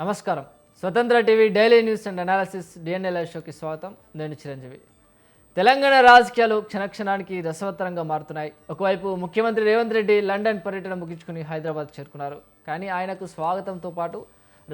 నమస్కారం. స్వతంత్ర TV daily news and analysis DNA live షోకి స్వాగతం. నేను చిరంజీవి. తెలంగాణ రాజకీయాలు క్షణక్షణానికి రసవత్తరంగా మారుతున్నాయి. ఒకవైపు ముఖ్యమంత్రి రేవంత్ రెడ్డి లండన్ పర్యటన ముగించుకుని హైదరాబాద్ చేరుకున్నారు. కానీ ఆయనకు స్వాగతంతో పాటు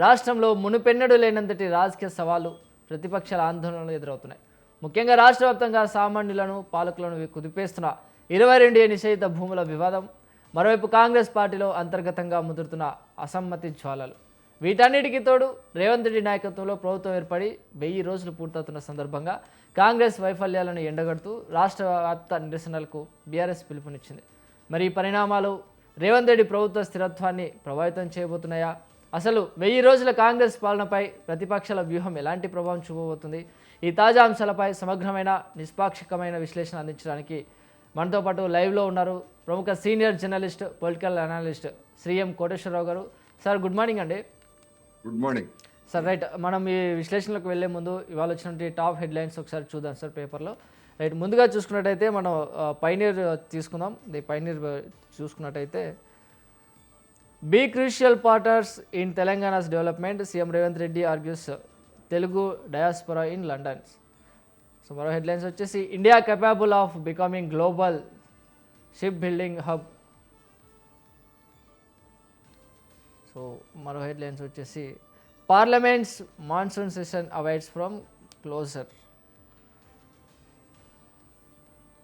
రాష్ట్రంలో మునుపెన్నడూ లేనంతటి రాజకీయ సవాళ్లు, ప్రతిపక్షాల ఆందోళనలు ఎదురవుతున్నాయి. ముఖ్యంగా రాష్ట్ర వ్యాప్తంగా సామాన్యులను, పాలకులను కుదిపేస్తున్న 22 నిషేధిత భూముల వివాదం, మరోవైపు కాంగ్రెస్ పార్టీలో అంతర్గతంగా ముదురుతున్న అసమ్మతి జ్వాలలు. వీటన్నిటికీ తోడు రేవంత్ రెడ్డి నాయకత్వంలో ప్రభుత్వం ఏర్పడి 1000 రోజులు పూర్తవుతున్న సందర్భంగా కాంగ్రెస్ వైఫల్యాలను ఎండగడుతూ రాష్ట్ర వ్యాప్త నిరసనలకు బీఆర్ఎస్ పిలుపునిచ్చింది. మరి ఈ పరిణామాలు రేవంత్ రెడ్డి ప్రభుత్వ స్థిరత్వాన్ని ప్రభావితం చేయబోతున్నాయా? అసలు 1000 రోజుల కాంగ్రెస్ పాలనపై ప్రతిపక్షాల వ్యూహం ఎలాంటి ప్రభావం చూపబోతుంది? ఈ తాజా అంశాలపై సమగ్రమైన, నిష్పాక్షికమైన విశ్లేషణ అందించడానికి మనతో పాటు లైవ్లో ఉన్నారు ప్రముఖ senior journalist, political analyst Shri M Koteswararao garu. Sir, good morning అండి. Good morning sir. రైట్, మనం ఈ విశ్లేషణలకు వెళ్లే ముందు ఇవాళ వచ్చినటువంటి టాప్ హెడ్లైన్స్ ఒకసారి చూద్దాం సార్ పేపర్లో. రైట్, ముందుగా చూసుకున్నట్టయితే మనం పైనీర్ తీసుకుందాం. ది పైనీర్ చూసుకున్నట్టయితే be crucial partners in Telangana's development, CM Revanth Reddy argues Telugu diaspora in London. So మరో హెడ్లైన్స్ వచ్చేసి India capable of becoming global ship building hub. So మరో హెడ్లైన్స్ వచ్చేసి parliament's monsoon session avoids from closure.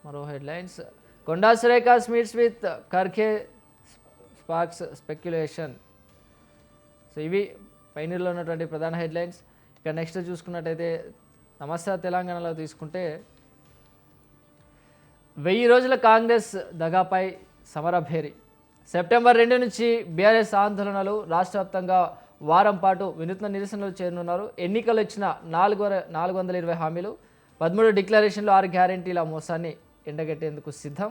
మరో headlines Konda Surekha's meets with Kharge sparks speculation. So ఇవి పైనీర్లో ఉన్నటువంటి ప్రధాన headlines. ఇక నెక్స్ట్ చూసుకున్నట్టయితే నమస్తే తెలంగాణలో తీసుకుంటే 1000 రోజుల కాంగ్రెస్ దగాపై సమరభేరి. సెప్టెంబర్ 2 నుంచి బీఆర్ఎస్ ఆందోళనలు రాష్ట్ర వ్యాప్తంగా వారం పాటు వినూత్న నిరసనలు చేరునున్నారు. ఎన్నికలు ఇచ్చిన 420 హామీలు, 13 డిక్లరేషన్లు, 6 గ్యారెంటీల మోసాన్ని ఎండగట్టేందుకు సిద్ధం.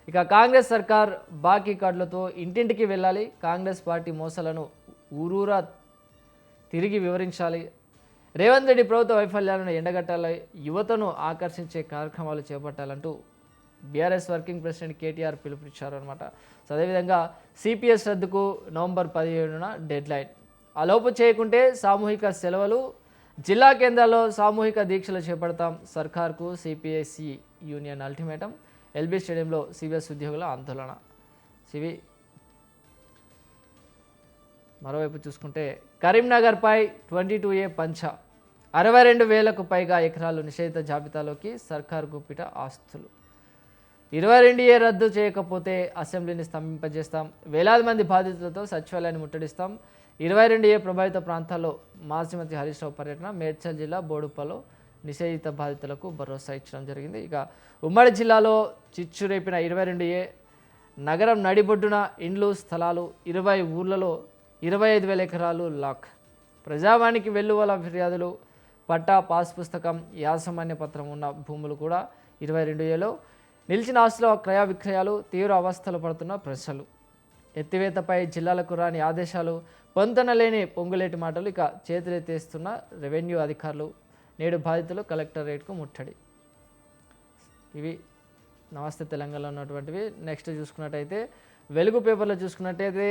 ఇక కాంగ్రెస్ సర్కార్ బాకీ కార్డులతో ఇంటింటికి వెళ్ళాలి, కాంగ్రెస్ పార్టీ మోసాలను ఊరూరా తిరిగి వివరించాలి, రేవంత్ రెడ్డి ప్రభుత్వ వైఫల్యాలను ఎండగట్టాలి, యువతను ఆకర్షించే కార్యక్రమాలు చేపట్టాలంటూ బీఆర్ఎస్ వర్కింగ్ ప్రెసిడెంట్ కేటీఆర్ పిలుపునిచ్చారు అనమాట. సో అదేవిధంగా సిపిఎస్ రద్దుకు నవంబర్ 17న డెడ్ లైన్. ఆ లోపు చేయకుంటే సామూహిక సెలవులు, జిల్లా కేంద్రాల్లో సామూహిక దీక్షలు చేపడతాం, సర్కార్కు సిపిఎస్సి యూనియన్ అల్టిమేటం, ఎల్బీ స్టేడియంలో సిబిఎస్ ఉద్యోగుల ఆందోళన. సివి మరోవైపు చూసుకుంటే కరీంనగర్పై 22A పంచ, 62,000కు పైగా ఎకరాలు నిషేధిత జాబితాలోకి, సర్కార్ గుప్పిట ఆస్తులు. 22A రద్దు చేయకపోతే అసెంబ్లీని స్తంభింపజేస్తాం, వేలాది మంది బాధితులతో సచివాలయాన్ని ముట్టడిస్తాం. 22A ప్రభావిత ప్రాంతాల్లో మాజీ మంత్రి హరీష్ రావు పర్యటన, మేడ్చల్ జిల్లా బోడుప్పలో నిషేధిత బాధితులకు భరోసా ఇచ్చడం జరిగింది. ఇక ఉమ్మడి జిల్లాలో చిచ్చు రేపిన 22A, నగరం నడిబొడ్డున ఇండ్లు, స్థలాలు, 20 ఊర్లలో 25,000 ఎకరాలు లాక్. ప్రజావానికి వెల్లువల ఫిర్యాదులు, పట్టా, పాస్ పుస్తకం, యాజమాన్య పత్రం ఉన్న భూములు కూడా 22Aలో. నిలిచిన ఆస్తుల క్రయ విక్రయాలు, తీవ్ర అవస్థలు పడుతున్న ప్రజలు. ఎత్తివేతపై జిల్లాలకు రాని ఆదేశాలు, పొంతనలేని పొంగులేటి మాటలు. ఇక చేతులెత్తేస్తున్న రెవెన్యూ అధికారులు, నేడు బాధితులు కలెక్టరేట్కు ముట్టడి. ఇవి నమస్తే తెలంగాణలో ఉన్నటువంటివి. నెక్స్ట్ చూసుకున్నట్టయితే వెలుగు పేపర్లో చూసుకున్నట్టయితే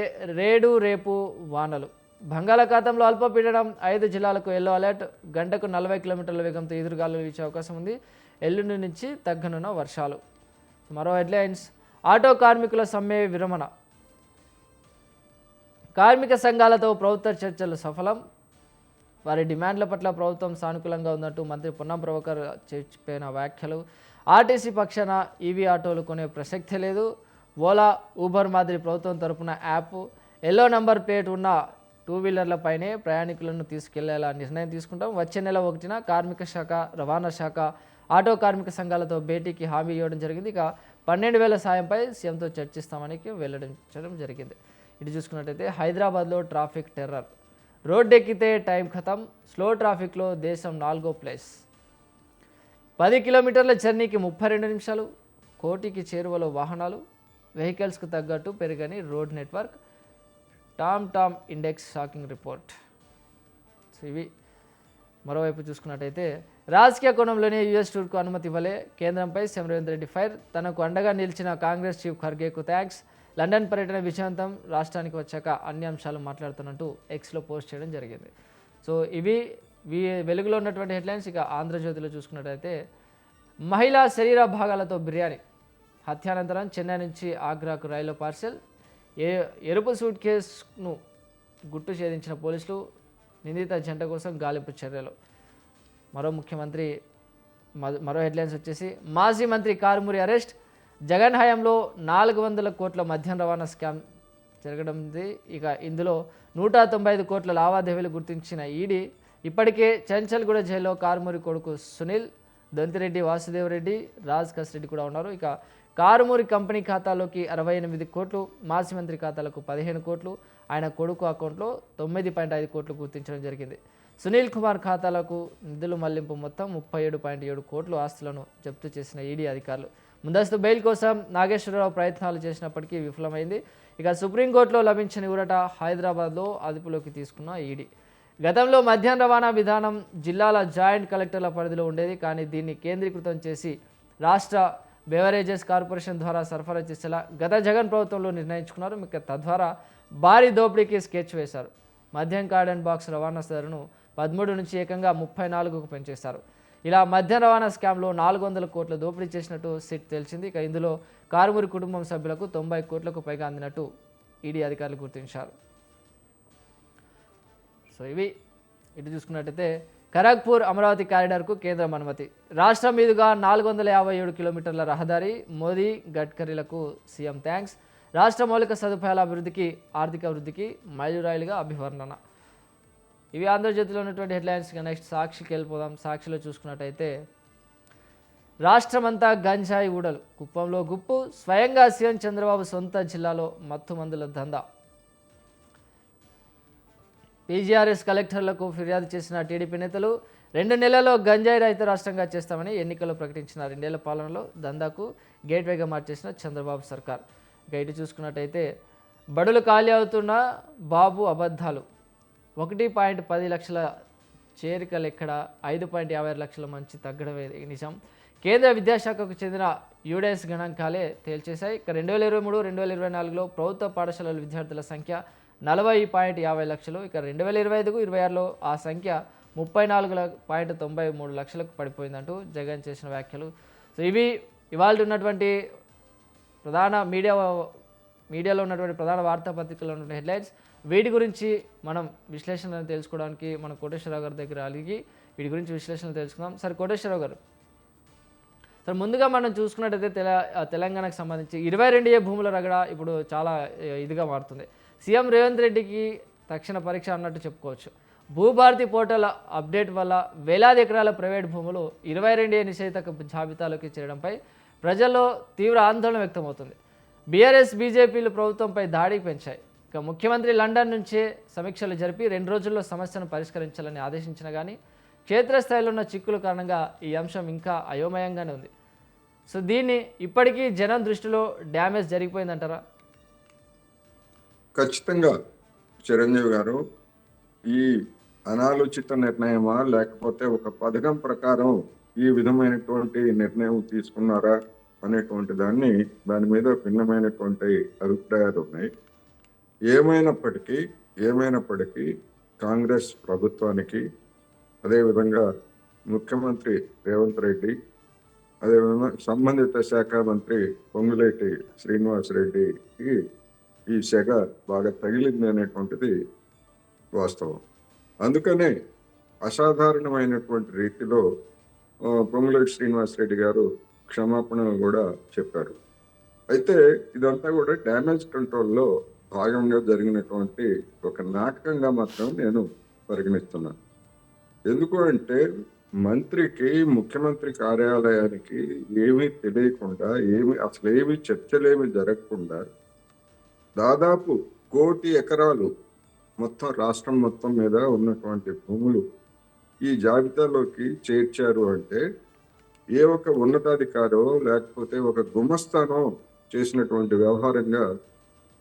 రేపు వానలు, బంగాళాఖాతంలో అల్పపీడనం, 5 జిల్లాలకు ఎల్లో అలర్ట్, గంటకు 40 కిలోమీటర్ల వేగంతో ఎదురుగాలు వీచే అవకాశం ఉంది, ఎల్లుండి నుంచి తగ్గనున్న వర్షాలు. మరో హెడ్లైన్స్ ఆటో కార్మికుల సమ్మె విరమణ, కార్మిక సంఘాలతో ప్రభుత్వ చర్చలు సఫలం, వారి డిమాండ్ల పట్ల ప్రభుత్వం సానుకూలంగా ఉన్నట్టు మంత్రి పొన్నం ప్రభాకర్ చెప్పిన వ్యాఖ్యలు, ఆర్టీసీ పక్షాన ఈవీ ఆటోలు కొనే ప్రసక్తే లేదు, ఓలా, ఊబర్ మాదిరి ప్రభుత్వం తరపున యాప్, ఎల్లో నంబర్ ప్లేట్ ఉన్న 2 వీలర్లపైనే ప్రయాణికులను తీసుకెళ్లేలా నిర్ణయం తీసుకుంటాం. వచ్చే నెల 1న కార్మిక శాఖ, రవాణా శాఖ, ఆటో కార్మిక సంఘాలతో భేటీకి హామీ ఇవ్వడం జరిగింది. ఇక 12,000 సాయంపై సీఎంతో చర్చిస్తామని వెల్లడించడం జరిగింది. ఇటు చూసుకున్నట్టయితే హైదరాబాద్లో ట్రాఫిక్ టెర్రర్, రోడ్డెక్కితే టైం ఖతం, స్లో ట్రాఫిక్లో దేశం 4వ ప్లేస్. 10 కిలోమీటర్ల జర్నీకి 32 నిమిషాలు, కోటికి చేరువలో వాహనాలు, వెహికల్స్కు తగ్గట్టు పెరగని road network, Tom index shocking report. So ఇవి. మరోవైపు చూసుకున్నట్టయితే రాజకీయ కోణంలోనే యూఎస్ టూర్కు అనుమతి ఇవ్వలే, కేంద్రంపై సీఎం రేవంత్ రెడ్డి ఫైర్, తనకు అండగా నిలిచిన కాంగ్రెస్ చీఫ్ ఖర్గేకు థ్యాంక్స్, లండన్ పర్యటన విజయవంతం, రాష్ట్రానికి వచ్చాక అన్ని అంశాలు మాట్లాడుతున్నట్టు ఎక్స్లో పోస్ట్ చేయడం జరిగింది. సో ఇవి వెలుగులో ఉన్నటువంటి హెడ్లైన్స్. ఇక ఆంధ్రజ్యోతిలో చూసుకున్నట్టయితే మహిళా శరీర భాగాలతో బిర్యానీ, హత్యానంతరం చెన్నై నుంచి ఆగ్రాకు రైలు పార్సెల్, ఎరుపు సూట్ కేసును గుట్టు ఛేదించిన పోలీసులు, నిందిత జంట కోసం గాలింపు చర్యలు. మరో హెడ్లైన్స్ వచ్చేసి మాజీ మంత్రి కారుమూరి అరెస్ట్, జగన్ హయాంలో 400 కోట్ల మద్యం రవాణా స్కామ్ జరగడంది. ఇక ఇందులో 195 కోట్ల లావాదేవీలు గుర్తించిన ఈడీ. ఇప్పటికే చెంచల్గూడ జైల్లో కారుమూరి కొడుకు సునీల్, దొంతిరెడ్డి వాసుదేవరెడ్డి, రాజ్ కసిరెడ్డి కూడా ఉన్నారు. ఇక కారుమూరి కంపెనీ ఖాతాలోకి 68 కోట్లు, మాజీ మంత్రి ఖాతాలకు 15 కోట్లు, ఆయన కొడుకు అకౌంట్లో 9.5 కోట్లు గుర్తించడం జరిగింది. సునీల్ కుమార్ ఖాతాలకు నిధులు మళ్లింపు మొత్తం 37.7 కోట్లు ఆస్తులను జప్తు చేసిన ఈడీ అధికారులు. ముందస్తు బెయిల్ కోసం నాగేశ్వరరావు ప్రయత్నాలు చేసినప్పటికీ విఫలమైంది. ఇక సుప్రీంకోర్టులో లభించిన ఊరట హైదరాబాద్లో అదుపులోకి తీసుకున్న ఈడీ. గతంలో మద్యం రవాణా విధానం జిల్లాల జాయింట్ కలెక్టర్ల పరిధిలో ఉండేది, కానీ దీన్ని కేంద్రీకృతం చేసి రాష్ట్ర బెవరేజెస్ కార్పొరేషన్ ద్వారా సరఫరా చేసేలా గత జగన్ ప్రభుత్వంలో నిర్ణయించుకున్నారు. ఇక తద్వారా భారీ దోపిడీకి స్కెచ్ వేశారు. మద్యం కార్డ్ అండ్ బాక్స్ రవాణా ధరను 13 నుంచి ఏకంగా 34కు పెంచేశారు. ఇలా మద్యం రవాణా స్కామ్లో 400 కోట్ల దోపిడీ చేసినట్టు సిట్ తేల్చింది. ఇక ఇందులో కారుమూరి కుటుంబం సభ్యులకు 90 కోట్లకు పైగా అందినట్టు ఈడీ అధికారులు గుర్తించారు. సో ఇటు చూసుకున్నట్టయితే ఖరగ్పూర్ అమరావతి కారిడార్కు కేంద్రం అనుమతి, రాష్ట్రం మీదుగా 457 కిలోమీటర్ల రహదారి, మోదీ గడ్కరీలకు సీఎం థ్యాంక్స్, రాష్ట్ర మౌలిక సదుపాయాల అభివృద్ధికి ఆర్థిక వృద్ధికి మైలురాయిలుగా అభివర్ణన. ఇవి ఆంధ్రజ్యోతిలో ఉన్నటువంటి హెడ్లైన్స్. నెక్స్ట్ సాక్షికి వెళ్ళిపోదాం. సాక్షిలో చూసుకున్నట్టయితే రాష్ట్రమంతా గంజాయి ఊడలు, కుప్పంలో గుప్పు, స్వయంగా సీఎం చంద్రబాబు సొంత జిల్లాలో మత్తు మందుల దందా. పీజీఆర్ఎస్ కలెక్టర్లకు ఫిర్యాదు చేసిన టీడీపీ నేతలు 2 నెలల్లో గంజాయి రహిత రాష్ట్రంగా చేస్తామని ఎన్నికల్లో ప్రకటించిన 2 ఏళ్ల పాలనలో దందాకు గేట్వేగా మార్చేసిన చంద్రబాబు సర్కార్. ఇక ఇటు చూసుకున్నట్టయితే బడులు ఖాళీ అవుతున్న బాబు అబద్ధాలు, 1.10 లక్షల చేరికలు ఎక్కడ, 5.56 లక్షల మంచి తగ్గడమే నిజం. కేంద్ర విద్యాశాఖకు చెందిన యూడెస్ గణాంకాలే తేల్చేశాయి. ఇక 2023-2024లో ప్రభుత్వ పాఠశాలల విద్యార్థుల సంఖ్య 40.50 లక్షలు. ఇక 2025-26లో ఆ సంఖ్య 34.93 లక్షలకు పడిపోయిందంటూ జగన్ చేసిన వ్యాఖ్యలు. సో ఇవి ఇవాళ ఉన్నటువంటి ప్రధాన మీడియాలో ఉన్నటువంటి ప్రధాన వార్తాపత్రికల్లో ఉన్నటువంటి హెడ్లైన్స్. వీటి గురించి మనం విశ్లేషణ తెలుసుకోవడానికి మనం కోటేశ్వరరావు గారి దగ్గర అడిగి వీటి గురించి విశ్లేషణ తెలుసుకుందాం. సార్ కోటేశ్వరరావు గారు, సార్ ముందుగా మనం చూసుకున్నట్టయితే తెలంగాణకు సంబంధించి 22A భూముల రగడ ఇప్పుడు చాలా ఇదిగా మారుతుంది. సీఎం రేవంత్ రెడ్డికి తక్షణ పరీక్ష అన్నట్టు చెప్పుకోవచ్చు. భూభారతి పోర్టల్ అప్డేట్ వల్ల వేలాది ఎకరాల ప్రైవేట్ భూములు 22A నిషేధిత జాబితాలోకి చేరడంపై ప్రజల్లో తీవ్ర ఆందోళన వ్యక్తమవుతుంది. బీఆర్ఎస్ బీజేపీలు ప్రభుత్వంపై దాడి పెంచాయి. ఇక ముఖ్యమంత్రి లండన్ నుంచే సమీక్షలు జరిపి 2 రోజుల్లో సమస్యను పరిష్కరించాలని ఆదేశించిన కానీ క్షేత్రస్థాయిలో ఉన్న చిక్కుల కారణంగా ఈ అంశం ఇంకా అయోమయంగానే ఉంది. సో దీన్ని ఇప్పటికీ జనం దృష్టిలో డ్యామేజ్ జరిగిపోయిందంటారా? ఖచ్చితంగా చిరంజీవి గారు, ఈ అనాలోచిత నిర్ణయమా లేకపోతే ఒక పథకం ప్రకారం ఈ విధమైనటువంటి నిర్ణయం తీసుకున్నారా అనేటువంటి దాని మీద భిన్నమైనటువంటి అభిప్రాయాలు ఉన్నాయి. ఏమైనప్పటికీ కాంగ్రెస్ ప్రభుత్వానికి, అదేవిధంగా ముఖ్యమంత్రి రేవంత్ రెడ్డి, అదేవిధంగా సంబంధిత శాఖ మంత్రి పొంగులేటి శ్రీనివాసరెడ్డికి ఈ సెగ బాగా తగిలింది అనేటువంటిది వాస్తవం. అందుకనే అసాధారణమైనటువంటి రీతిలో పొంగులేటి శ్రీనివాసరెడ్డి గారు క్షమాపణలు కూడా చెప్పారు. అయితే ఇదంతా కూడా డ్యామేజ్ కంట్రోల్లో భాగంగా జరిగినటువంటి ఒక నాటకంగా మాత్రం నేను పరిగణిస్తున్నాను. ఎందుకు అంటే మంత్రికి, ముఖ్యమంత్రి కార్యాలయానికి ఏమీ తెలియకుండా, అసలు చర్చలేమి జరగకుండా దాదాపు 1 కోటి ఎకరాలు మొత్తం రాష్ట్రం మొత్తం మీద ఉన్నటువంటి భూములు ఈ జాబితాలోకి చేర్చారు అంటే ఏ ఒక ఉన్నతాధికారో లేకపోతే ఒక గుమస్తానో చేసినటువంటి వ్యవహారంగా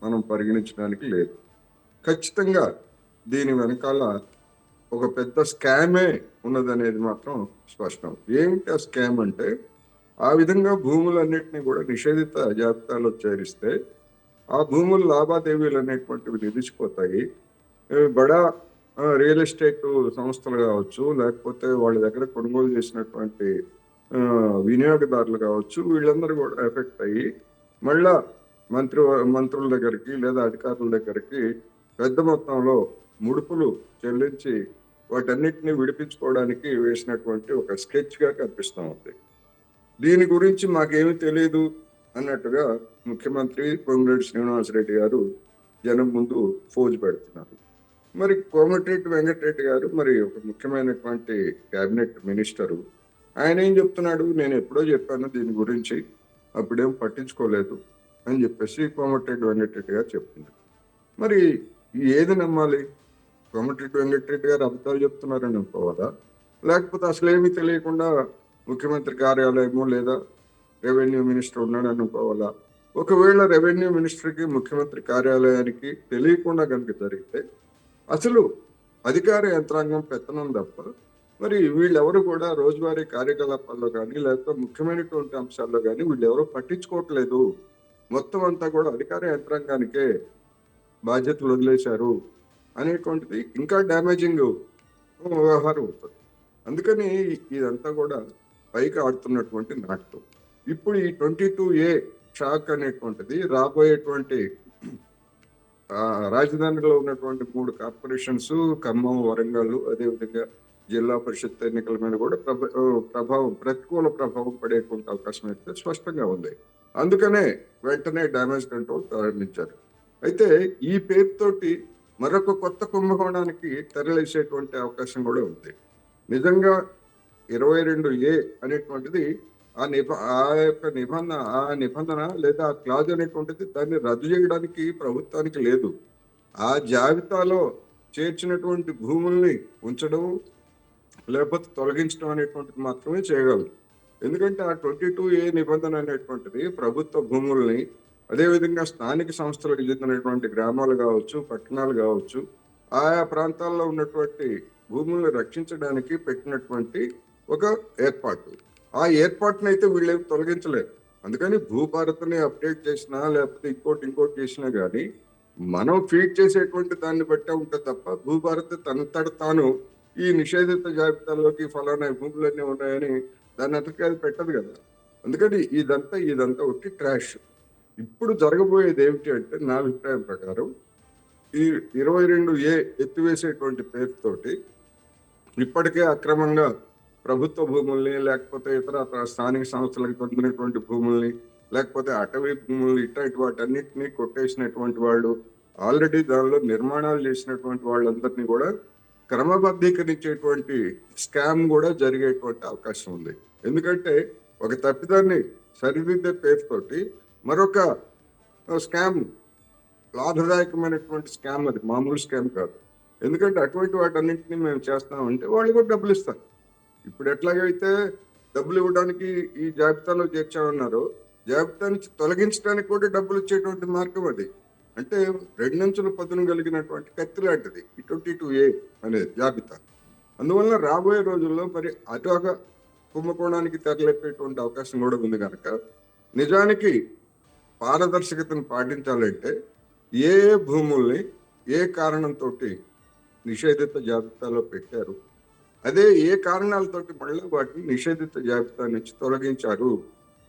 మనం పరిగణించడానికి లేదు. ఖచ్చితంగా దీని వెనకాల ఒక పెద్ద స్కామే ఉన్నదనేది మాత్రం స్పష్టం. ఏమిటి ఆ స్కామ్ అంటే, ఆ విధంగా భూములన్నింటినీ కూడా నిషేధిత జాబితాలో చేరిస్తే ఆ భూముల లావాదేవీలు అనేటువంటివి నిలిచిపోతాయి. బడా రియల్ ఎస్టేట్ సంస్థలు కావచ్చు, లేకపోతే వాళ్ళ దగ్గర కొనుగోలు చేసినటువంటి ఆ, వినియోగదారులు కావచ్చు, వీళ్ళందరూ కూడా ఎఫెక్ట్ అయ్యి మళ్ళా మంత్రి మంత్రుల దగ్గరికి లేదా అధికారుల దగ్గరికి పెద్ద మొత్తంలో ముడుపులు చెల్లించి వాటన్నిటిని విడిపించుకోవడానికి వేసినటువంటి ఒక స్కెచ్ గా కనిపిస్తూ ఉంది. దీని గురించి మాకేమీ తెలియదు అన్నట్టుగా ముఖ్యమంత్రి పొంగులేటి శ్రీనివాసరెడ్డి గారు జనం ముందు ఫోజు పెడుతున్నారు. మరి కోమటిరెడ్డి వెంకటరెడ్డి గారు మరి ఒక ముఖ్యమైనటువంటి కేబినెట్ మినిస్టరు, ఆయన ఏం చెప్తున్నాడు, నేను ఎప్పుడో చెప్పాను దీని గురించి, అప్పుడేం పట్టించుకోలేదు అని చెప్పేసి కోమటిరెడ్డి వెంకటరెడ్డి గారు చెప్తున్నారు. మరి ఏది నమ్మాలి? కోమటిరెడ్డి వెంకటరెడ్డి గారు అబద్ధాలు చెప్తున్నారని అనుకోవాలా, లేకపోతే అసలేమీ తెలియకుండా ముఖ్యమంత్రి కార్యాలయము లేదా రెవెన్యూ మినిస్టర్ ఉన్నాడు అనుకోవాలా? ఒకవేళ రెవెన్యూ మినిస్టర్కి ముఖ్యమంత్రి కార్యాలయానికి తెలియకుండా కనుక జరిగితే అసలు అధికార యంత్రాంగం పెత్తనం తప్ప మరి వీళ్ళెవరు కూడా రోజువారీ కార్యకలాపాల్లో కానీ లేకపోతే ముఖ్యమైనటువంటి అంశాల్లో కానీ వీళ్ళెవరూ పట్టించుకోవట్లేదు. మొత్తం అంతా కూడా అధికార యంత్రాంగానికే బాధ్యతలు వదిలేశారు అనేటువంటిది ఇంకా డ్యామేజింగ్ వ్యవహారం అవుతుంది. అందుకని ఇదంతా కూడా పైకి ఆడుతున్నటువంటి నాటకం. ఇప్పుడు ఈ 22A షాక్ అనేటువంటిది రాబోయేటువంటి రాజధానిలో ఉన్నటువంటి 3 కార్పొరేషన్స్ ఖమ్మం, వరంగల్, అదేవిధంగా జిల్లా పరిషత్ ఎన్నికల మీద కూడా ప్రతికూల ప్రభావం పడేటువంటి అవకాశం అయితే స్పష్టంగా ఉంది. అందుకనే వెంటనే డ్యామేజ్ కంట్రోల్ ప్రారంభించారు. అయితే ఈ పేరుతోటి మరొక కొత్త కుంభకోణానికి తెరలేసేటువంటి అవకాశం కూడా ఉంది. నిజంగా 22A అనేటువంటిది ఆ నిబంధన లేదా ఆ క్లాజ్ అనేటువంటిది దాన్ని రద్దు చేయడానికి ప్రభుత్వానికి లేదు. ఆ జాబితాలో చేర్చినటువంటి భూముల్ని ఉంచడం లేకపోతే తొలగించడం అనేటువంటిది మాత్రమే చేయగలరు. ఎందుకంటే ఆ 22A నిబంధన అనేటువంటిది ప్రభుత్వ భూముల్ని, అదేవిధంగా స్థానిక సంస్థలకు చెందినటువంటి గ్రామాలు కావచ్చు, పట్టణాలు కావచ్చు, ఆయా ప్రాంతాల్లో ఉన్నటువంటి భూములను రక్షించడానికి పెట్టినటువంటి ఒక ఏర్పాటు. ఆ ఏర్పాటును అయితే వీళ్ళేమి తొలగించలేరు. అందుకని భూభారత్ని అప్డేట్ చేసినా లేకపోతే ఇంకోటి చేసినా కానీ మనం ఫీడ్ చేసేటువంటి దాన్ని బట్టే ఉంటుంది తప్ప భూభారత్ తనంతట తాను ఈ నిషేధిత జాబితాల్లోకి ఫలానా భూములన్నీ ఉన్నాయని దాన్ని అంతటికీ అది పెట్టదు కదా. అందుకని ఇదంతా ఒకటి ట్రాష్. ఇప్పుడు జరగబోయేది ఏమిటి అంటే నా అభిప్రాయం ప్రకారం ఈ 22A ఎత్తివేసేటువంటి పేరుతోటి ఇప్పటికే అక్రమంగా ప్రభుత్వ భూముల్ని లేకపోతే ఇతర స్థానిక సంస్థలకు పొందినటువంటి భూముల్ని లేకపోతే అటవీ భూముల్ని ఇట్లాంటి వాటన్నిటినీ కొట్టేసినటువంటి వాళ్ళు, ఆల్రెడీ దానిలో నిర్మాణాలు చేసినటువంటి వాళ్ళందరినీ కూడా క్రమబద్ధీకరించేటువంటి స్కామ్ కూడా జరిగేటువంటి అవకాశం ఉంది. ఎందుకంటే ఒక తప్పిదాన్ని సరిదిద్దే పేరుతోటి మరొక స్కామ్, లాభదాయకమైనటువంటి స్కామ్, అది మామూలు స్కామ్ కాదు. ఎందుకంటే అటువంటి వాటన్నింటినీ మేము చేస్తామంటే వాళ్ళు కూడా డబ్బులు ఇస్తారు. ఇప్పుడు ఎట్లాగైతే డబ్బులు ఇవ్వడానికి ఈ జాబితాలో చేర్చామన్నారో, జాబితా నుంచి తొలగించడానికి కూడా డబ్బులు ఇచ్చేటువంటి మార్గం అది. అంటే 2 అంచుల పదును కలిగినటువంటి కత్తి లాంటిది ఈ 22A అనే జాబితా. అందువల్ల రాబోయే రోజుల్లో మరి అటొక కుంభకోణానికి తెరలేపేటువంటి అవకాశం కూడా ఉంది కనుక నిజానికి పారదర్శకతను పాటించాలంటే ఏ భూముల్ని ఏ కారణంతో నిషేధిత జాబితాలో పెట్టారు, అదే ఏ కారణాలతోటి మళ్ళీ వాటిని నిషేధిత జాబితా నుంచి తొలగించారు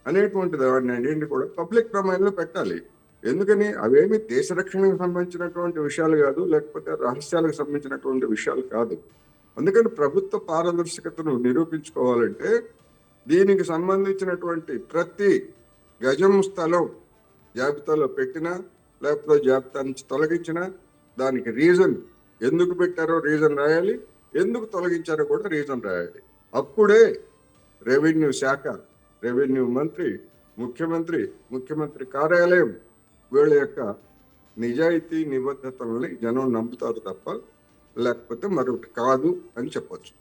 అనేటువంటి దాన్ని కూడా పబ్లిక్ డొమైన్లో పెట్టాలి. ఎందుకని అవేమి దేశ రక్షణకు సంబంధించినటువంటి విషయాలు కాదు, లేకపోతే రహస్యాలకు సంబంధించినటువంటి విషయాలు కాదు. అందుకని ప్రభుత్వ పారదర్శకతను నిరూపించుకోవాలంటే దీనికి సంబంధించినటువంటి ప్రతి గజం స్థలం జాబితాలో పెట్టినా లేకపోతే జాబితా నుంచి తొలగించినా దానికి రీజన్, ఎందుకు పెట్టారో రీజన్ రాయాలి, ఎందుకు తొలగించారో కూడా రీజన్ రాయాలి. అప్పుడే రెవెన్యూ శాఖ, రెవెన్యూ మంత్రి, ముఖ్యమంత్రి కార్యాలయం వీళ్ళ యొక్క నిజాయితీ నిబద్ధతల్ని జనం నమ్ముతారు తప్ప లేకపోతే మరొకటి కాదు అని చెప్పొచ్చు.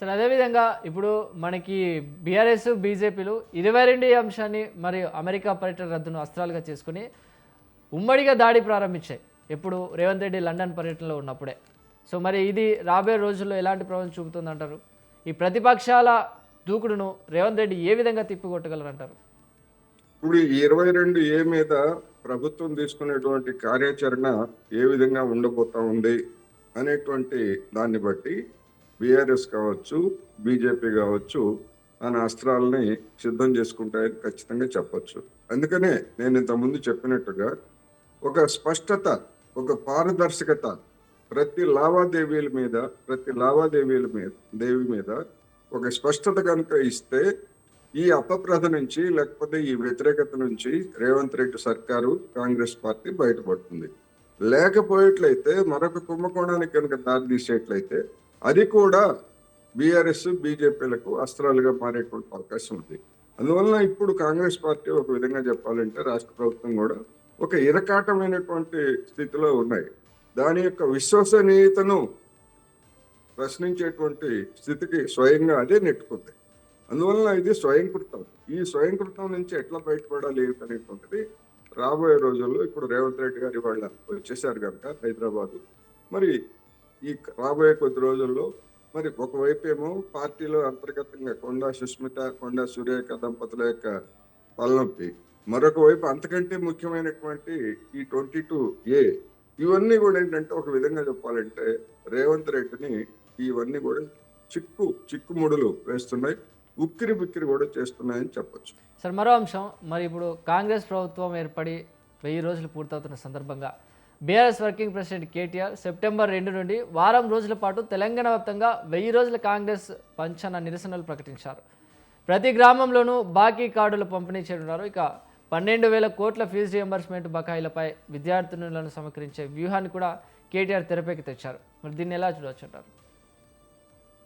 సరే, అదేవిధంగా ఇప్పుడు మనకి బీఆర్ఎస్, బీజేపీలు 22 అంశాన్ని మరియు అమెరికా పర్యటన రద్దును అస్త్రాలుగా చేసుకుని ఉమ్మడిగా దాడి ప్రారంభించాయి. ఎప్పుడు రేవంత్ రెడ్డి లండన్ పర్యటనలో ఉన్నప్పుడే. సో మరి ఇది రాబోయే రోజుల్లో ఎలాంటి ప్రభావం చూపుతుందంటారు? ఈ ప్రతిపక్షాల దూకుడును రేవంత్ రెడ్డి ఏ విధంగా తిప్పికొట్టగలరంటారు? ఇప్పుడు ఈ 22A మీద ప్రభుత్వం తీసుకునేటువంటి కార్యాచరణ ఏ విధంగా ఉండబోతా ఉంది అనేటువంటి దాన్ని బట్టి బీఆర్ఎస్ కావచ్చు, బీజేపీ కావచ్చు తన అస్త్రాలని సిద్ధం చేసుకుంటాయని ఖచ్చితంగా చెప్పొచ్చు. అందుకనే నేను ఇంతకుముందు చెప్పినట్టుగా ఒక స్పష్టత, ఒక పారదర్శకత ప్రతి దేవి మీద ఒక స్పష్టత కనుక ఇస్తే ఈ అపప్రథ నుంచి లేకపోతే ఈ వ్యతిరేకత నుంచి రేవంత్ రెడ్డి సర్కారు, కాంగ్రెస్ పార్టీ బయటపడుతుంది. లేకపోయేట్లయితే మరొక కుంభకోణానికి కనుక దారి తీసేట్లయితే అది కూడా బీఆర్ఎస్, బీజేపీలకు అస్త్రాలుగా మారేటువంటి అవకాశం ఉంది. అందువలన ఇప్పుడు కాంగ్రెస్ పార్టీ ఒక విధంగా చెప్పాలంటే రాష్ట్ర ప్రభుత్వం కూడా ఒక ఇరకాటమైనటువంటి స్థితిలో ఉన్నాయి. దాని యొక్క విశ్వసనీయతను ప్రశ్నించేటువంటి స్థితికి స్వయంగా అదే నెట్టుకుంది. అందువలన ఇది స్వయంకృతం. ఈ స్వయంకృతం నుంచి ఎట్లా బయటపడాలి అనేటువంటిది రాబోయే రోజుల్లో ఇప్పుడు రేవంత్ రెడ్డి గారి వాళ్ళ వచ్చేసారు కనుక హైదరాబాదు, మరి ఈ రాబోయే కొద్ది రోజుల్లో మరి ఒకవైపు ఏమో పార్టీలో అంతర్గతంగా కొండా సుస్మిత, కొండా సురేఖ దంపతుల యొక్క తలనొప్పి, మరొక వైపు అంతకంటే ముఖ్యమైనటువంటి ఈ 22A, ఇవన్నీ కూడా ఏంటంటే ఒక విధంగా చెప్పాలంటే రేవంత్ రెడ్డిని ఇవన్నీ కూడా చిక్కుముడులు వేస్తున్నాయి, ఉక్కిరి బిక్కిరి కూడా చేస్తున్నాయని చెప్పొచ్చు. సార్, మరో అంశం, మరి ఇప్పుడు కాంగ్రెస్ ప్రభుత్వం ఏర్పడి 1000 రోజులు పూర్తవుతున్న సందర్భంగా BRS working president KTR September 2 నుండి వారం రోజుల పాటు తెలంగాణ వ్యాప్తంగా 1000 రోజుల కాంగ్రెస్ పంచన నిరసనలు ప్రకటించారు. ప్రతి గ్రామంలోనూ బాకీ కార్డులు పంపిణీ చేయనున్నారు. ఇక 12,000 కోట్ల ఫీజు రియంబర్స్మెంట్ బకాయిలపై విద్యార్థినులను సమీకరించే వ్యూహాన్ని కూడా కేటీఆర్ తెరపైకి తెచ్చారు. మరి దీన్ని ఎలా చూడవచ్చు అంటారు?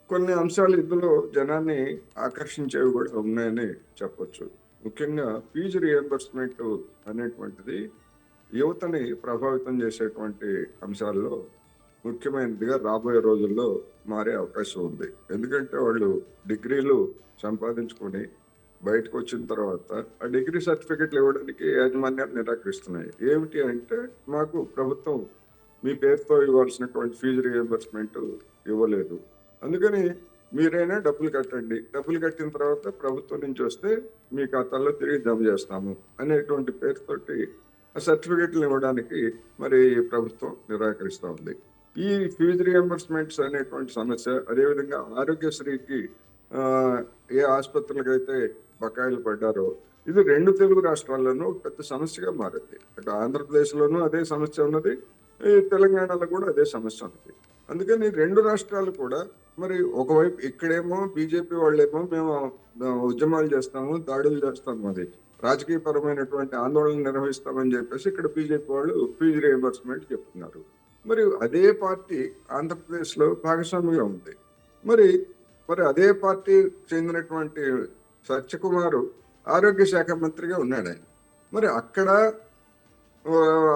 కొన్ని అంశాలు ఇందులో జనాన్ని ఆకర్షించేవి కూడా ఉన్నాయని చెప్పొచ్చు. ముఖ్యంగా ఫీజు రియంబర్స్మెంట్ అనేటువంటిది యువతని ప్రభావితం చేసేటువంటి అంశాల్లో ముఖ్యమైనదిగా రాబోయే రోజుల్లో మారే అవకాశం ఉంది. ఎందుకంటే వాళ్ళు డిగ్రీలు సంపాదించుకొని బయటకు వచ్చిన తర్వాత ఆ డిగ్రీ సర్టిఫికెట్లు ఇవ్వడానికి యాజమాన్యాలు నిరాకరిస్తున్నాయి. ఏమిటి అంటే, మాకు ప్రభుత్వం మీ పేరుతో ఇవ్వాల్సినటువంటి ఫీజు రియంబర్స్మెంట్ ఇవ్వలేదు, అందుకని మీరైనా డబ్బులు కట్టండి, డబ్బులు కట్టిన తర్వాత ప్రభుత్వం నుంచి వస్తే మీ ఖాతాల్లో తిరిగి జమ చేస్తాము అనేటువంటి పేరుతోటి ఆ సర్టిఫికెట్లు ఇవ్వడానికి మరి ప్రభుత్వం నిరాకరిస్తూ ఉంది. ఈ ఫీజు రియంబర్స్మెంట్స్ అనేటువంటి సమస్య, అదేవిధంగా ఆరోగ్యశ్రీకి ఏ ఆసుపత్రులకైతే బకాయిలు పడ్డారో ఇది 2 తెలుగు రాష్ట్రాల్లోనూ పెద్ద సమస్యగా మారింది. అటు ఆంధ్రప్రదేశ్లోనూ అదే సమస్య ఉన్నది, తెలంగాణలో కూడా అదే సమస్య ఉన్నది. అందుకని 2 రాష్ట్రాలు కూడా మరి ఒకవైపు ఇక్కడేమో బీజేపీ వాళ్ళేమో మేము ఉద్యమాలు చేస్తాము, దాడులు చేస్తాము, అది రాజకీయపరమైనటువంటి ఆందోళన నిర్వహిస్తామని చెప్పేసి ఇక్కడ బీజేపీ వాళ్ళు ఫీజు రియంబర్స్మెంట్ చెప్తున్నారు. మరి అదే పార్టీ ఆంధ్రప్రదేశ్లో భాగస్వామిగా ఉంది. మరి అదే పార్టీ చెందినటువంటి సత్యకుమారు ఆరోగ్య శాఖ మంత్రిగా ఉన్నాడు ఆయన. మరి అక్కడ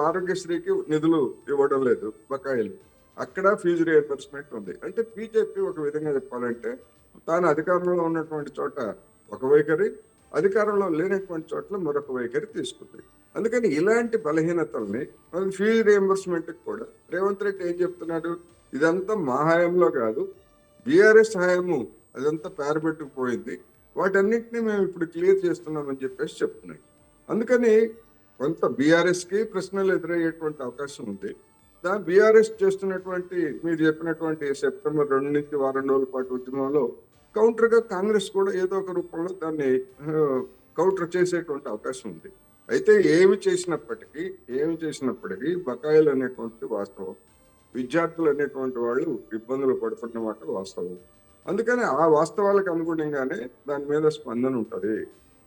ఆరోగ్యశ్రీకి నిధులు ఇవ్వడం లేదు, బకాయిలు, అక్కడ ఫీజు రియంబర్స్మెంట్ ఉంది. అంటే బీజేపీ ఒక విధంగా చెప్పాలంటే తాను అధికారంలో ఉన్నటువంటి చోట ఒక వైఖరి, అధికారంలో లేనటువంటి చోట్ల మరొక వైఖరి తీసుకుంది. అందుకని ఇలాంటి బలహీనతల్ని ఫీజు రియంబర్స్మెంట్ కూడా రేవంత్ రెడ్డి ఏం చెప్తున్నాడు, ఇదంతా మా హయాంలో కాదు, బీఆర్ఎస్ హయాము అదంతా పేరబెట్టుకుపోయింది, వాటన్నిటిని మేము ఇప్పుడు క్లియర్ చేస్తున్నామని చెప్పేసి చెప్తున్నాయి. అందుకని కొంత బీఆర్ఎస్కి ప్రశ్నలు ఎదురయ్యేటువంటి అవకాశం ఉంది. దాని బీఆర్ఎస్ చేస్తున్నటువంటి మీరు చెప్పినటువంటి సెప్టెంబర్ 2 నుంచి వారం రోజుల పాటు ఉద్యమంలో కౌంటర్గా కాంగ్రెస్ కూడా ఏదో ఒక రూపంలో దాన్ని కౌంటర్ చేసేటువంటి అవకాశం ఉంది. అయితే ఏమి చేసినప్పటికీ బకాయిలు అనేటువంటి వాస్తవం, విద్యార్థులు అనేటువంటి వాళ్ళు ఇబ్బందులు పడుతున్న మాట వాస్తవం. అందుకని ఆ వాస్తవాలకు అనుగుణంగానే దాని మీద స్పందన ఉంటుంది.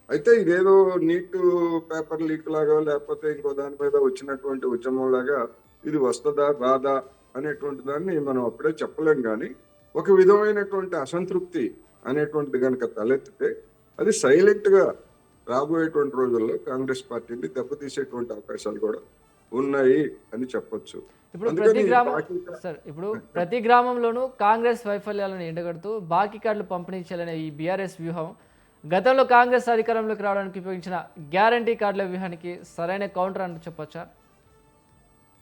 అయితే ఇదేదో నీట్ పేపర్ లీక్ లాగా లేకపోతే ఇంకో దాని మీద వచ్చినటువంటి ఉద్యమం లాగా ఇది వస్తుందా రాదా అనేటువంటి దాన్ని మనం అప్పుడే చెప్పలేం. కానీ ఒక విధమైనటువంటి అసంతృప్తి అనేటువంటిది కనుక తలెత్తితే అది సైలెంట్గా రాబోయేటువంటి రోజుల్లో కాంగ్రెస్ పార్టీని దెబ్బతీసేటువంటి అవకాశాలు కూడా ఉన్నాయి అని చెప్పొచ్చు. ఇప్పుడు ప్రతి గ్రామంలోనూ కాంగ్రెస్ వైఫల్యాలను ఎండగడుతూ బాకీ కార్డులు పంపిణీ చేయాలనే ఈ బీఆర్ఎస్ వ్యూహం గతంలో కాంగ్రెస్ అధికారంలోకి రావడానికి ఉపయోగించిన గ్యారంటీ కార్డుల వ్యూహానికి సరైన కౌంటర్ అని చెప్పొచ్చా?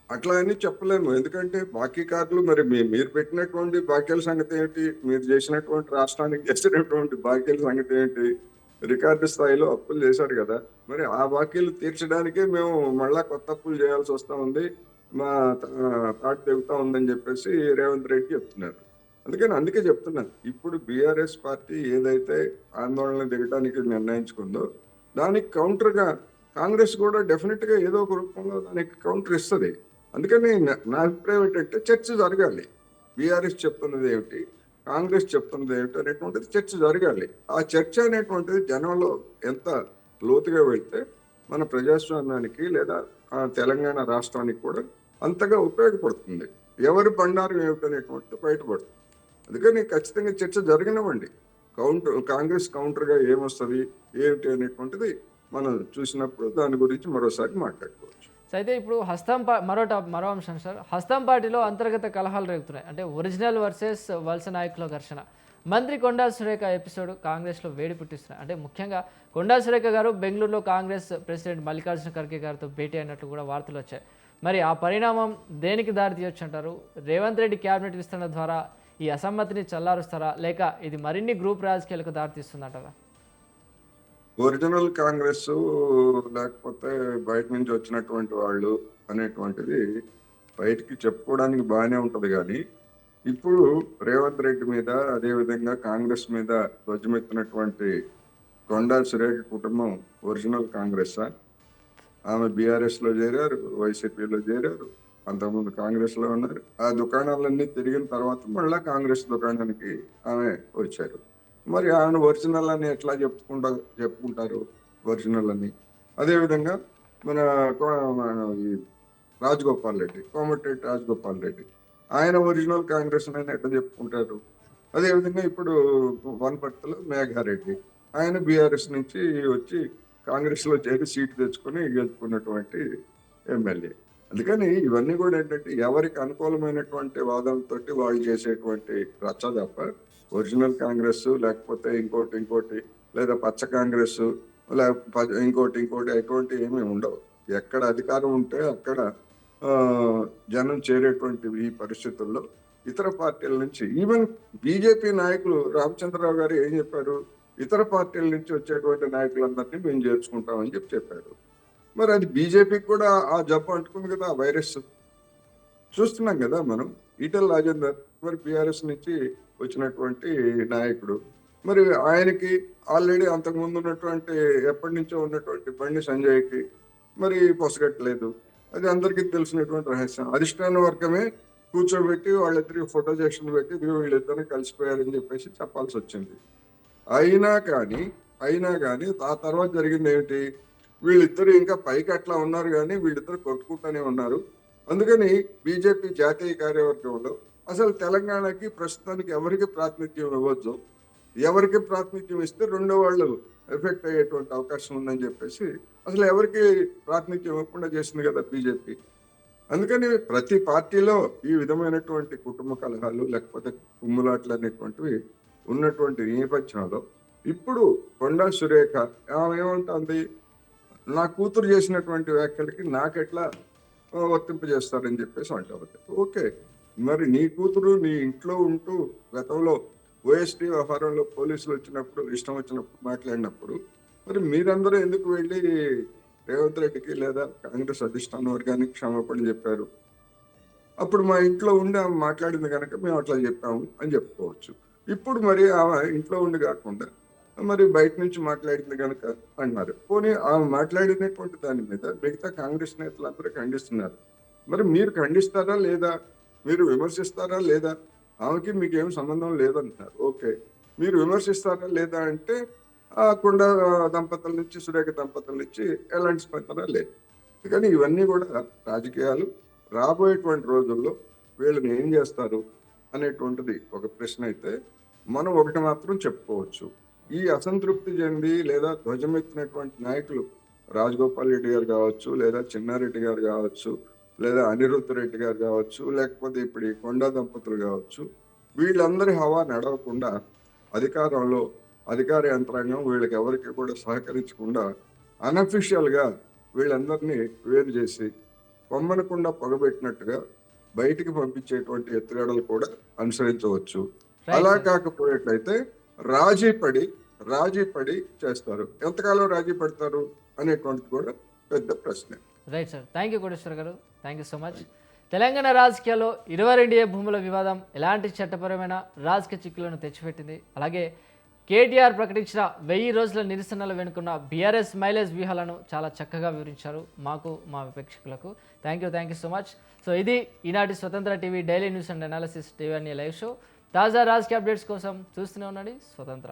అట్లా అని చెప్పలేము. ఎందుకంటే బాకీ కార్డులు మరి మీరు పెట్టినటువంటి బాకీల సంగతి ఏంటి, మీరు చేసినటువంటి రాష్ట్రానికి చేసినటువంటి బాకీల సంగతి ఏంటి, రికార్డు స్థాయిలో అప్పులు చేశాడు కదా. మరి ఆ బాకీలు తీర్చడానికే మేము మళ్ళా కొత్త అప్పులు చేయాల్సి వస్తా ఉంది, మా తాట తెగుతా ఉందని చెప్పేసి రేవంత్ రెడ్డి చెప్తున్నారు. అందుకే చెప్తున్నాను, ఇప్పుడు బీఆర్ఎస్ పార్టీ ఏదైతే ఆందోళన దిగడానికి నిర్ణయించుకుందో దానికి కౌంటర్గా కాంగ్రెస్ కూడా డెఫినెట్ గా ఏదో ఒక రూపంలో దానికి కౌంటర్ ఇస్తుంది. అందుకని నా అభిప్రాయం ఏంటంటే చర్చ జరగాలి. బీఆర్ఎస్ చెప్తున్నది ఏమిటి, కాంగ్రెస్ చెప్తున్నది ఏమిటి అనేటువంటిది చర్చ జరగాలి. ఆ చర్చ అనేటువంటిది జనంలో ఎంత లోతుగా వెళ్తే మన ప్రజాస్వామ్యానికి లేదా తెలంగాణ రాష్ట్రానికి కూడా అంతగా ఉపయోగపడుతుంది. ఎవరి బండారం ఏమిటనేటువంటిది బయటపడుతుంది. అందుకని ఖచ్చితంగా చర్చ జరగనివ్వండి. కాంగ్రెస్ కౌంటర్గా ఏమొస్తుంది ఏమిటి అనేటువంటిది మనం చూసినప్పుడు దాని గురించి మరోసారి మాట్లాడుకోవచ్చు. సో అయితే ఇప్పుడు మరో అంశం సార్, హస్తం పార్టీలో అంతర్గత కలహాలు రేగుతున్నాయి. అంటే ఒరిజినల్ వర్సెస్ వలస నాయకుల ఘర్షణ. మంత్రి కొండా సురేఖ ఎపిసోడ్ కాంగ్రెస్లో వేడి పుట్టిస్తున్నాయి. అంటే ముఖ్యంగా కొండా సురేఖ గారు బెంగళూరులో కాంగ్రెస్ ప్రెసిడెంట్ మల్లికార్జున ఖర్గే గారితో భేటీ అయినట్లు కూడా వార్తలు వచ్చాయి. మరి ఆ పరిణామం దేనికి దారి తీయొచ్చు అంటారు? రేవంత్ రెడ్డి క్యాబినెట్ విస్తరణ ద్వారా ఈ అసమ్మతిని చల్లారుస్తారా, లేక ఇది మరిన్ని గ్రూప్ రాజకీయాలకు దారితీస్తుందంటారా? ఒరిజినల్ కాంగ్రెస్ లేకపోతే బయట నుంచి వచ్చినటువంటి వాళ్ళు అనేటువంటిది బయటికి చెప్పుకోవడానికి బాగానే ఉంటది, కానీ ఇప్పుడు రేవంత్ రెడ్డి మీద అదేవిధంగా కాంగ్రెస్ మీద ధ్వజమెత్తినటువంటి కొండా సురేఖ కుటుంబం ఒరిజినల్ కాంగ్రెస్. ఆమె బీఆర్ఎస్ లో చేరారు, వైసీపీలో చేరారు, అంతకుముందు కాంగ్రెస్ లో ఉన్నారు. ఆ దుకాణాలన్నీ తిరిగిన తర్వాత మళ్ళా కాంగ్రెస్ దుకాణానికి ఆమె వచ్చారు. మరి ఆయన ఒరిజినల్ అని ఎట్లా చెప్పుకుంటారు ఒరిజినల్ అని? అదేవిధంగా మన ఈ రాజగోపాల్ రెడ్డి, కోమటిరెడ్డి రాజగోపాల్ రెడ్డి, ఆయన ఒరిజినల్ కాంగ్రెస్ అని ఎట్లా చెప్పుకుంటారు? అదేవిధంగా ఇప్పుడు వనపర్తిలో మేఘారెడ్డి, ఆయన బీఆర్ఎస్ నుంచి వచ్చి కాంగ్రెస్ లో చేరి సీటు తెచ్చుకొని గెలుచుకున్నటువంటి ఎమ్మెల్యే. అందుకని ఇవన్నీ కూడా ఏంటంటే ఎవరికి అనుకూలమైనటువంటి వాదనతో వాళ్ళు చేసేటువంటి రచ్చ తప్ప ఒరిజినల్ కాంగ్రెస్ లేకపోతే ఇంకోటి లేదా పచ్చ కాంగ్రెస్ లేకపోతే ఇంకోటి అటువంటి ఏమీ ఉండవు. ఎక్కడ అధికారం ఉంటే అక్కడ జనం చేరేటువంటి ఈ పరిస్థితుల్లో ఇతర పార్టీల నుంచి ఈవెన్ బీజేపీ నాయకులు రామచంద్రరావు గారు ఏం చెప్పారు? ఇతర పార్టీల నుంచి వచ్చేటువంటి నాయకులందరినీ మేము చేర్చుకుంటామని చెప్పారు. మరి అది బీజేపీకి కూడా ఆ జబ్బు అంటుకుంది కదా, ఆ వైరస్ చూస్తున్నాం కదా మనం. ఈటెల రాజేందర్ మరి బీఆర్ఎస్ నుంచి వచ్చినటువంటి నాయకుడు, మరి ఆయనకి ఆల్రెడీ అంతకుముందు ఉన్నటువంటి ఎప్పటి నుంచో ఉన్నటువంటి బండి సంజయ్కి మరి పొసగట్లేదు. అది అందరికీ తెలిసినటువంటి రహస్యం. అధిష్టాన వర్గమే కూర్చోబెట్టి వాళ్ళిద్దరికి ఫోటో సెక్షన్ పెట్టి వీళ్ళిద్దరిని కలిసిపోయారని చెప్పేసి చెప్పాల్సి వచ్చింది. అయినా కానీ ఆ తర్వాత జరిగింది ఏమిటి? వీళ్ళిద్దరు ఇంకా పైకి అట్లా ఉన్నారు, కానీ వీళ్ళిద్దరు కొట్టుకుంటూనే ఉన్నారు. అందుకని బీజేపీ జాతీయ కార్యవర్గంలో అసలు తెలంగాణకి ప్రస్తుతానికి ఎవరికి ప్రాతినిధ్యం ఇవ్వచ్చు, ఎవరికి ప్రాతినిధ్యం ఇస్తే రెండో వాళ్ళు ఎఫెక్ట్ అయ్యేటువంటి అవకాశం ఉందని చెప్పేసి అసలు ఎవరికి ప్రాతినిధ్యం ఇవ్వకుండా చేసింది కదా బీజేపీ. అందుకని ప్రతి పార్టీలో ఈ విధమైనటువంటి కుటుంబ కలహాలు లేకపోతే కుమ్ములాట్లు అనేటువంటివి ఉన్నటువంటి నేపథ్యంలో ఇప్పుడు కొండా సురేఖ ఆమె ఏమంటుంది? నా కూతురు చేసినటువంటి వ్యాఖ్యలకి నాకెట్లా వర్తింపజేస్తారని చెప్పేసి అంటారు. ఓకే, మరి నీ కూతురు నీ ఇంట్లో ఉంటూ గతంలో ఓఎస్టీ వ్యవహారంలో పోలీసులు వచ్చినప్పుడు ఇష్టం వచ్చినప్పుడు మాట్లాడినప్పుడు మరి మీరందరూ ఎందుకు వెళ్ళి రేవంత్ రెడ్డికి లేదా కాంగ్రెస్ అధిష్టాన వర్గానికి క్షమాపణ చెప్పారు? అప్పుడు మా ఇంట్లో ఉండి ఆమె మాట్లాడింది కనుక మేము అట్లా చెప్పాము అని చెప్పుకోవచ్చు. ఇప్పుడు మరి ఆమె ఇంట్లో ఉండి కాకుండా మరి బయట నుంచి మాట్లాడింది కనుక అన్నారు. పోనీ ఆమె మాట్లాడినటువంటి దాని మీద మిగతా కాంగ్రెస్ నేతలందరూ ఖండిస్తున్నారు. మరి మీరు ఖండిస్తారా లేదా? మీరు విమర్శిస్తారా లేదా? ఆమెకి మీకేం సంబంధం లేదంటున్నారు. ఓకే, మీరు విమర్శిస్తారా లేదా అంటే కొండ దంపతుల నుంచి సురేఖ దంపతుల నుంచి ఎలాంటి స్పందన లేదు. కానీ ఇవన్నీ కూడా రాజకీయాలు. రాబోయేటువంటి రోజుల్లో వీళ్ళని ఏం చేస్తారు అనేటువంటిది ఒక ప్రశ్న అయితే మనం ఒకటి మాత్రం చెప్పుకోవచ్చు. ఈ అసంతృప్తి చెంది లేదా ధ్వజమెత్తినటువంటి నాయకులు రాజగోపాల్ రెడ్డి గారు కావచ్చు, లేదా చిన్నారెడ్డి గారు కావచ్చు, లేదా అనిరుద్ధ్ రెడ్డి గారు కావచ్చు, లేకపోతే ఇప్పుడు ఈ కొండా దంపతులు కావచ్చు, వీళ్ళందరి హవా నడవకుండా అధికారంలో అధికార యంత్రాంగం వీళ్ళకి ఎవరికి కూడా సహకరించకుండా అన్అఫిషియల్ గా వీళ్ళందరినీ వేరు చేసి కొమ్మనకుండా పొగబెట్టినట్టుగా బయటికి పంపించేటువంటి ఎత్తుగడలు కూడా అనుసరించవచ్చు. అలా కాకపోయేట్లయితే రాజీ పడి రాజీ పడి చేస్తారు. ఎంతకాలం రాజీ పడతారు అనేటువంటిది కూడా పెద్ద ప్రశ్న. Right sir, thank you Koteswara garu, thank you so much. Telangana రాజకీయాల్లో 22A భూముల వివాదం ఎలాంటి చట్టపరమైన రాజకీయ చిక్కులను తెచ్చిపెట్టింది, అలాగే కేటీఆర్ ప్రకటించిన 1000 రోజుల నిరసనలు వెనుకున్న బీఆర్ఎస్ మైలేజ్ వ్యూహాలను చాలా చక్కగా వివరించారు మాకు, మా ప్రేక్షకులకు. Thank you so much. So ఇది ఈనాటి స్వతంత్ర TV daily news and analysis TV live show. తాజా రాజకీయ అప్డేట్స్ కోసం చూస్తూనే ఉండండి స్వతంత్ర.